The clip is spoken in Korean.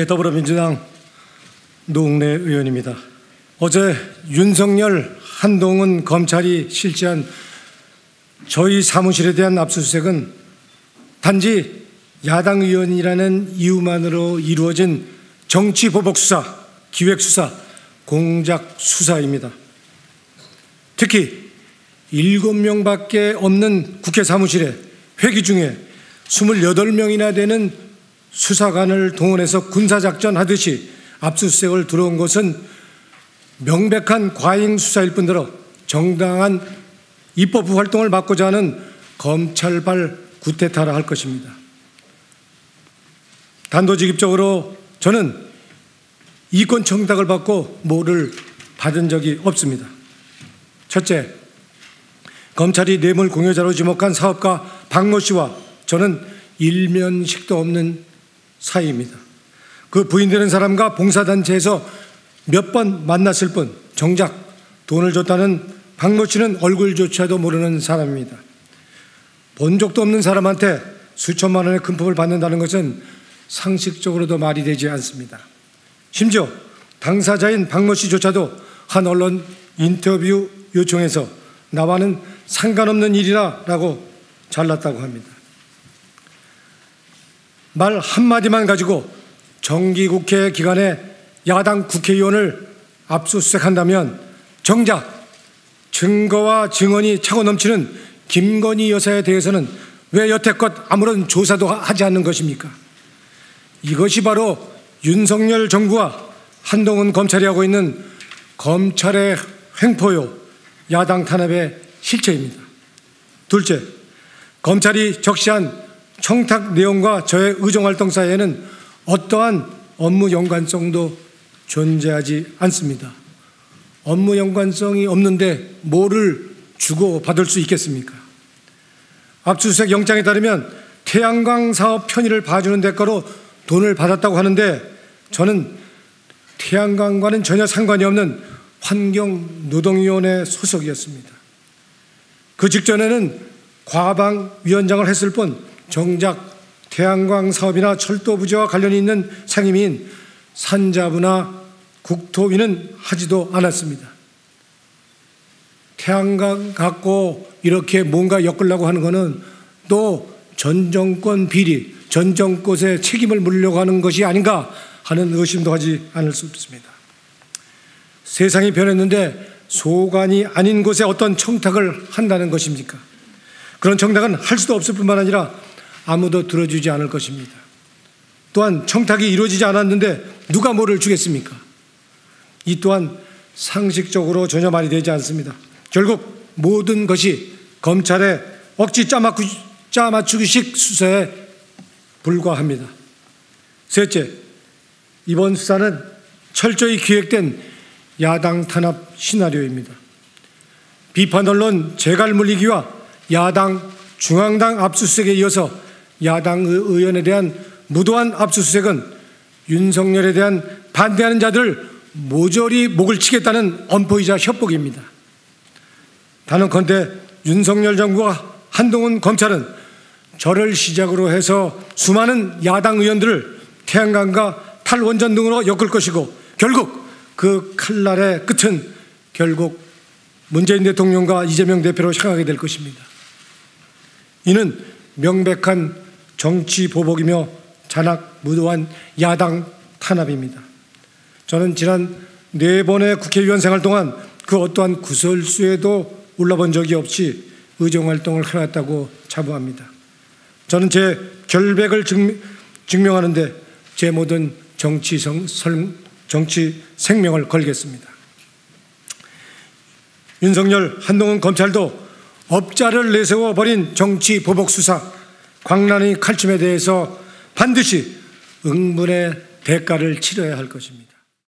더불어민주당 노웅래 의원입니다. 어제 윤석열, 한동훈 검찰이 실시한 저희 사무실에 대한 압수수색은 단지 야당 의원이라는 이유만으로 이루어진 정치보복수사, 기획수사, 공작수사입니다. 특히 7명밖에 없는 국회 사무실에 회기 중에 28명이나 되는 수사관을 동원해서 군사작전 하듯이 압수수색을 들어온 것은 명백한 과잉 수사일 뿐더러 정당한 입법 활동을 막고자 하는 검찰발 구태타라 할 것입니다. 단도직입적으로 저는 이권 청탁을 받고 뭐를 받은 적이 없습니다. 첫째, 검찰이 뇌물 공여자로 지목한 사업가 박모 씨와 저는 일면식도 없는 사이입니다. 그 부인되는 사람과 봉사단체에서 몇 번 만났을 뿐 정작 돈을 줬다는 박모 씨는 얼굴조차도 모르는 사람입니다. 본 적도 없는 사람한테 수천만 원의 금품을 받는다는 것은 상식적으로도 말이 되지 않습니다. 심지어 당사자인 박모 씨조차도 한 언론 인터뷰 요청에서 나와는 상관없는 일이라고 잘랐다고 합니다. 말 한마디만 가지고 정기국회 기간에 야당 국회의원을 압수수색한다면 정작 증거와 증언이 차고 넘치는 김건희 여사에 대해서는 왜 여태껏 아무런 조사도 하지 않는 것입니까? 이것이 바로 윤석열 정부와 한동훈 검찰이 하고 있는 검찰의 횡포요, 야당 탄압의 실체입니다. 둘째, 검찰이 적시한 청탁 내용과 저의 의정활동 사이에는 어떠한 업무 연관성도 존재하지 않습니다. 업무 연관성이 없는데 뭐를 주고받을 수 있겠습니까? 압수수색 영장에 따르면 태양광 사업 편의를 봐주는 대가로 돈을 받았다고 하는데 저는 태양광과는 전혀 상관이 없는 환경노동위원회 소속이었습니다. 그 직전에는 과방위원장을 했을 뿐 정작 태양광 사업이나 철도 부지와 관련이 있는 상임위인 산자부나 국토위는 하지도 않았습니다. 태양광 갖고 이렇게 뭔가 엮으려고 하는 것은 또 전 정권 비리, 전 정권의 책임을 물으려고 하는 것이 아닌가 하는 의심도 하지 않을 수 없습니다. 세상이 변했는데 소관이 아닌 곳에 어떤 청탁을 한다는 것입니까? 그런 청탁은 할 수도 없을 뿐만 아니라 아무도 들어주지 않을 것입니다. 또한 청탁이 이루어지지 않았는데 누가 뭐를 주겠습니까? 이 또한 상식적으로 전혀 말이 되지 않습니다. 결국 모든 것이 검찰의 억지 짜맞추기식 수사에 불과합니다. 셋째, 이번 수사는 철저히 기획된 야당 탄압 시나리오입니다. 비판 언론 재갈 물리기와 야당 중앙당 압수수색에 이어서 야당 의원에 대한 무도한 압수수색은 윤석열에 대한 반대하는 자들을 모조리 목을 치겠다는 엄포이자 협박입니다. 단언컨대 윤석열 정부와 한동훈 검찰은 저를 시작으로 해서 수많은 야당 의원들을 태양광과 탈원전 등으로 엮을 것이고 결국 그 칼날의 끝은 결국 문재인 대통령과 이재명 대표로 향하게 될 것입니다. 이는 명백한 정치 보복이며 잔악무도한 야당 탄압입니다. 저는 지난 4번의 국회의원 생활 동안 그 어떠한 구설수에도 올라본 적이 없이 의정활동을 해왔다고 자부합니다. 저는 제 결백을 증명하는데 제 모든 정치 생명을 걸겠습니다. 윤석열, 한동훈 검찰도 업자를 내세워버린 정치 보복 수사, 광란의 칼춤에 대해서 반드시 응분의 대가를 치러야 할 것입니다.